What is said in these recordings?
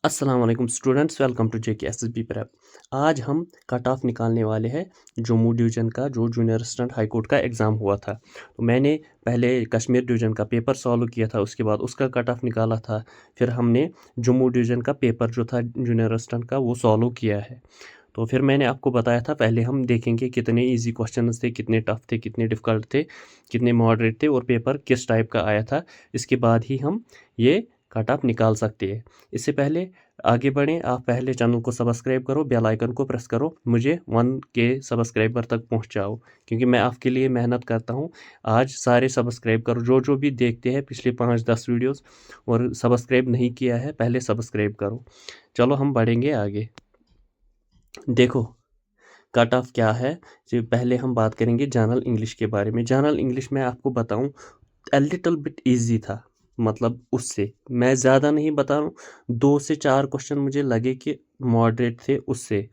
अस्सलाम वालेकुम students, welcome to JK SSB prep. आज हम कट ऑफ निकालने वाले हैं जम्मू डिवीज़न का जो जूनियर असिस्टेंट हाई कोर्ट का एग्ज़ाम हुआ था। तो मैंने पहले कश्मीर डिवीज़न का पेपर सॉल्व किया था, उसके बाद उसका कट ऑफ निकाला था। फिर हमने जम्मू डिवीज़न का पेपर जो था जूनियर असिस्टेंट का वो सॉल्व किया है। तो फिर मैंने आपको बताया था पहले हम देखेंगे कितने इजी क्वेश्चंस थे, कितने टफ थे, कितने डिफ़िकल्ट थे, कितने मॉडरेट थे और पेपर किस टाइप का आया था। इसके बाद ही हम ये कट ऑफ निकाल सकते हैं। इससे पहले आगे बढ़ें, आप पहले चैनल को सब्सक्राइब करो, बेल आइकन को प्रेस करो, मुझे 1K सब्सक्राइबर तक पहुंचाओ, क्योंकि मैं आपके लिए मेहनत करता हूं। आज सारे सब्सक्राइब करो, जो जो भी देखते हैं पिछले 5-10 वीडियोस और सब्सक्राइब नहीं किया है पहले सब्सक्राइब करो। चलो हम बढ़ेंगे आगे। देखो कट ऑफ क्या है। जो पहले हम बात करेंगे जनरल इंग्लिश के बारे में। जनरल इंग्लिश में आपको बताऊं अ लिटिल बिट इजी था, मतलब उससे मैं ज़्यादा नहीं बता रहा हूँ। 2 से 4 क्वेश्चन मुझे लगे कि मॉडरेट थे, उससे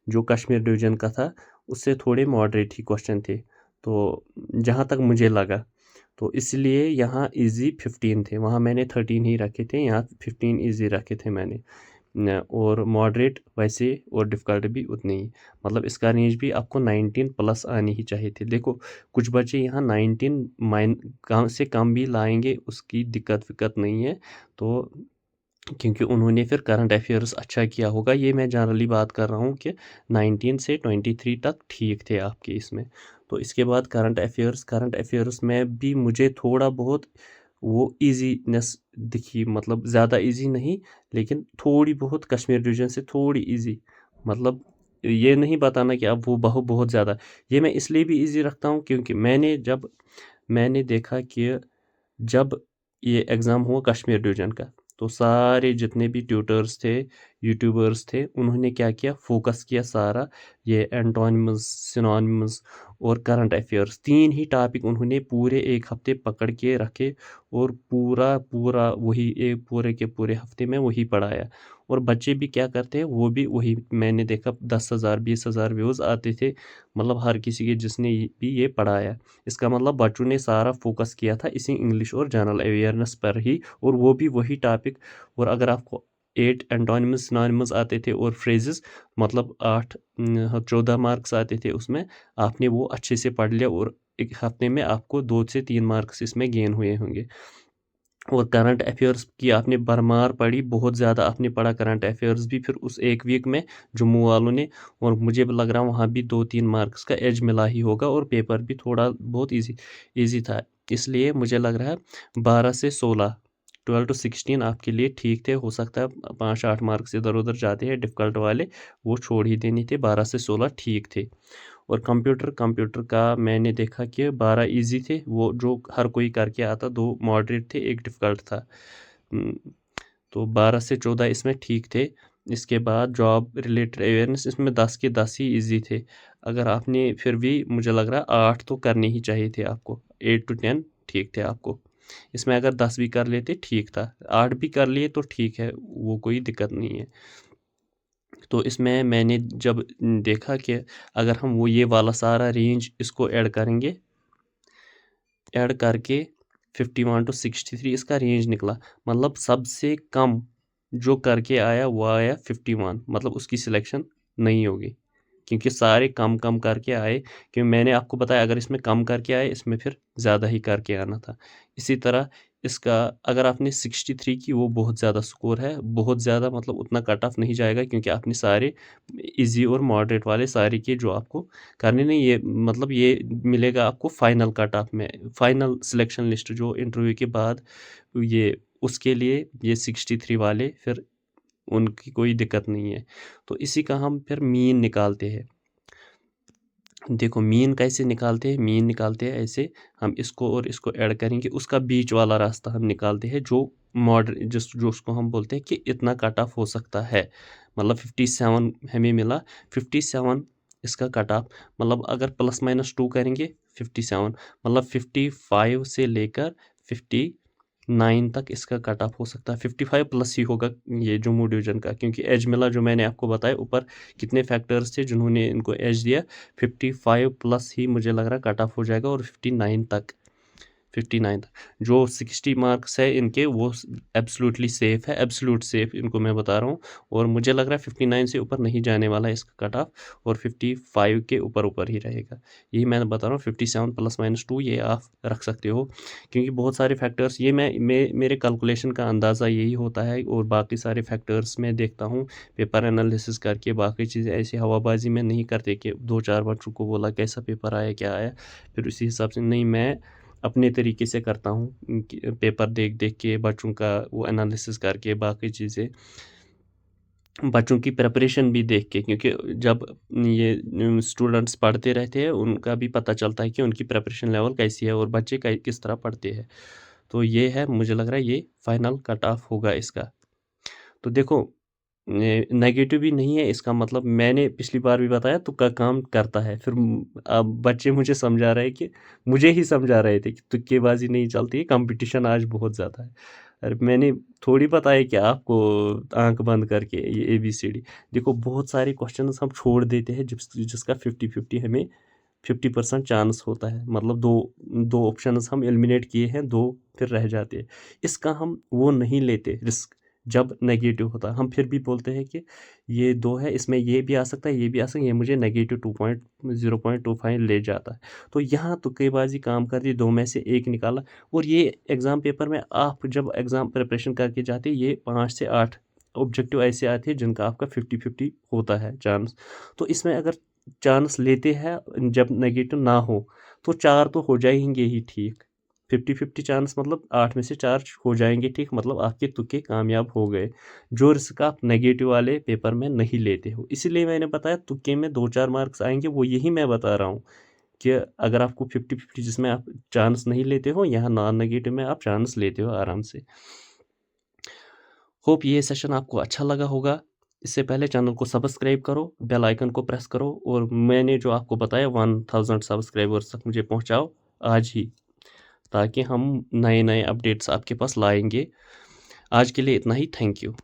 जो कश्मीर डिवीज़न का था उससे थोड़े मॉडरेट ही क्वेश्चन थे, तो जहाँ तक मुझे लगा। तो इसलिए यहाँ इजी 15 थे, वहाँ मैंने 13 ही रखे थे, यहाँ 15 इजी रखे थे मैंने। और मॉडरेट वैसे और डिफ़िकल्ट भी उतने ही, मतलब इसका रेंज भी आपको 19 प्लस आनी ही चाहिए थे। देखो कुछ बच्चे यहाँ 19 कम से कम भी लाएंगे, उसकी दिक्कत विक्कत नहीं है। तो क्योंकि उन्होंने फिर करंट अफेयर्स अच्छा किया होगा, ये मैं जनरली बात कर रहा हूँ कि 19 से 23 तक ठीक थे आपके इसमें। तो इसके बाद करंट अफेयर्स में भी मुझे थोड़ा बहुत वो इजीनेस दिखी, मतलब ज़्यादा इजी नहीं, लेकिन थोड़ी बहुत कश्मीर डिवीज़न से थोड़ी इजी। मतलब ये नहीं बताना कि अब वो बहुत ज़्यादा। ये मैं इसलिए भी इजी रखता हूँ क्योंकि मैंने देखा कि जब ये एग्ज़ाम हुआ कश्मीर डिवीज़न का, तो सारे जितने भी ट्यूटर्स थे, यूट्यूबर्स थे, उन्होंने क्या किया, फोकस किया सारा ये एंटोनिम्स, सिनोनिम्स और करंट अफेयर्स, 3 ही टॉपिक उन्होंने पूरे 1 हफ्ते पकड़ के रखे और पूरा पूरा वही एक पूरे के पूरे हफ्ते में वही पढ़ाया। और बच्चे भी क्या करते हैं, वो भी वही, मैंने देखा 10,000 20,000 व्यूज़ आते थे, मतलब हर किसी के जिसने भी ये पढ़ाया। इसका मतलब बच्चों ने सारा फोकस किया था इसी इंग्लिश और जनरल अवेयरनेस पर ही, और वो भी वही टॉपिक। और अगर आपको 8 एंटोनिमस सिनोनिमस आते थे और फ्रेजेस, मतलब 14 मार्क्स आते थे उसमें, आपने वो अच्छे से पढ़ लिया और एक हफ्ते में आपको 2 से 3 मार्क्स इसमें गेन हुए होंगे। और करंट अफेयर्स की आपने भरमार पढ़ी, बहुत ज़्यादा आपने पढ़ा करंट अफेयर्स भी फिर उस एक वीक में जम्मू वालों ने। और मुझे भी लग रहा है वहाँ भी 2-3 मार्क्स का एज मिला ही होगा और पेपर भी थोड़ा बहुत इजी था। इसलिए मुझे लग रहा है 12 से 16, 12 to 16 आपके लिए ठीक थे। हो सकता है 5-8 मार्क्स इधर उधर जाते हैं डिफ़िकल्ट वाले, वो छोड़ ही देने थे। 12 से 16 ठीक थे। और कंप्यूटर का मैंने देखा कि 12 इजी थे, वो जो हर कोई करके आता, 2 मॉडरेट थे, एक डिफ़िकल्ट था। उम, तो 12 से 14 इसमें ठीक थे। इसके बाद जॉब रिलेटेड अवेयरनेस, इसमें 10 के 10 ही इजी थे। अगर आपने फिर भी मुझे लग रहा है 8 तो करने ही चाहिए थे आपको, 8 to 10 ठीक थे आपको। इसमें अगर 10 भी कर लेते ठीक था, 8 भी कर लिए तो ठीक है, वो कोई दिक्कत नहीं है। तो इसमें मैंने जब देखा कि अगर हम वो ये वाला सारा रेंज इसको ऐड करेंगे, ऐड करके 51 to 63 इसका रेंज निकला। मतलब सबसे कम जो करके आया वो आया 51, मतलब उसकी सिलेक्शन नहीं होगी, क्योंकि सारे कम कम करके आए। क्योंकि मैंने आपको बताया अगर इसमें कम करके आए, इसमें फिर ज़्यादा ही करके आना था। इसी तरह इसका अगर आपने 63 की, वो बहुत ज़्यादा स्कोर है, बहुत ज़्यादा, मतलब उतना कट ऑफ नहीं जाएगा क्योंकि आपने सारे इजी और मॉडरेट वाले सारे किए जो आपको करने नहीं। ये मतलब ये मिलेगा आपको फाइनल कट ऑफ में, फाइनल सिलेक्शन लिस्ट जो इंटरव्यू के बाद ये, उसके लिए ये 63 वाले फिर उनकी कोई दिक्कत नहीं है। तो इसी का हम फिर मीन निकालते हैं। देखो मीन कैसे निकालते हैं, मीन निकालते हैं ऐसे, हम इसको और इसको ऐड करेंगे, उसका बीच वाला रास्ता हम निकालते हैं, जो जो उसको हम बोलते हैं कि इतना कट ऑफ हो सकता है। मतलब 57 हमें मिला, 57 इसका कट ऑफ, मतलब अगर +-2 करेंगे 57, मतलब 55 से लेकर 59 तक इसका कट ऑफ हो सकता है। 55 प्लस ही होगा ये जम्मू डिवीज़न का, क्योंकि एज मिला जो मैंने आपको बताया ऊपर कितने फैक्टर्स थे जिन्होंने इनको एज दिया। 55 प्लस ही मुझे लग रहा है कट ऑफ हो जाएगा और 59 तक। 59 जो 60 मार्क्स है इनके वो एब्सोल्युटली सेफ है, एब्सोल्यूट सेफ इनको मैं बता रहा हूँ। और मुझे लग रहा है 59 से ऊपर नहीं जाने वाला है इसका कट ऑफ, और 55 के ऊपर ही रहेगा। यही मैं बता रहा हूँ, 57 +-2 ये आप रख सकते हो, क्योंकि बहुत सारे फैक्टर्स ये मेरे कैलकुलेशन का अंदाज़ा यही होता है, और बाकी सारे फैक्टर्स मैं देखता हूँ पेपर एनालिसिस करके। बाकी चीज़ें ऐसी हवाबाजी में नहीं करते कि 2-4 बच्चों को बोला कैसा पेपर आया, क्या आया, फिर उसी हिसाब से नहीं, मैं अपने तरीके से करता हूँ पेपर देख देख के, बच्चों का वो एनालिसिस करके, बाकी चीज़ें बच्चों की प्रिपरेशन भी देख के, क्योंकि जब ये स्टूडेंट्स पढ़ते रहते हैं उनका भी पता चलता है कि उनकी प्रिपरेशन लेवल कैसी है और बच्चे किस तरह पढ़ते हैं। तो ये है, मुझे लग रहा है ये फाइनल कट ऑफ होगा इसका। तो देखो, नेगेटिव भी नहीं है इसका मतलब, मैंने पिछली बार भी बताया तुक्का काम करता है। फिर अब बच्चे मुझे समझा रहे कि मुझे ही समझा रहे थे कि तुक्केबाजी नहीं चलती है, कंपटीशन आज बहुत ज़्यादा है। अरे मैंने थोड़ी बताया कि आपको आंख बंद करके ये ABCD, देखो बहुत सारे क्वेश्चन हम छोड़ देते हैं जिसका 50-50 हमें 50% चांस होता है, मतलब दो दो ऑप्शंस हम एलिमिनेट किए हैं, दो फिर रह जाते हैं। इसका हम वो नहीं लेते रिस्क, जब नेगेटिव होता है हम फिर भी बोलते हैं कि ये दो है, इसमें ये भी आ सकता है, ये भी आ सकता है, ये मुझे -0.25 ले जाता है। तो यहाँ तुक्केबाजी काम कर दी, दो में से एक निकाला। और ये एग्ज़ाम पेपर में आप जब एग्ज़ाम प्रिपरेशन करके जाते हैं, ये 5 से 8 ऑब्जेक्टिव ऐसे आते हैं जिनका आपका 50-50 होता है चांस। तो इसमें अगर चांस लेते हैं जब नेगेटिव ना हो, तो 4 तो हो जाएंगे ही ठीक। 50-50 चांस मतलब 8 में से 4 हो जाएंगे ठीक, मतलब आपके तुक्के कामयाब हो गए, जो रिस्क आप नेगेटिव वाले पेपर में नहीं लेते हो। इसीलिए मैंने बताया तुक्के में 2-4 मार्क्स आएंगे, वो यही मैं बता रहा हूँ कि अगर आपको 50-50 जिसमें आप चांस नहीं लेते हो, यहाँ नॉन नेगेटिव में आप चांस लेते हो आराम से। होप ये सेशन आपको अच्छा लगा होगा। इससे पहले चैनल को सब्सक्राइब करो, बेल आइकन को प्रेस करो, और मैंने जो आपको बताया 1000 सब्सक्राइबर्स तक मुझे पहुंचाओ आज ही, ताकि हम नए नए अपडेट्स आपके पास लाएंगे। आज के लिए इतना ही, थैंक यू।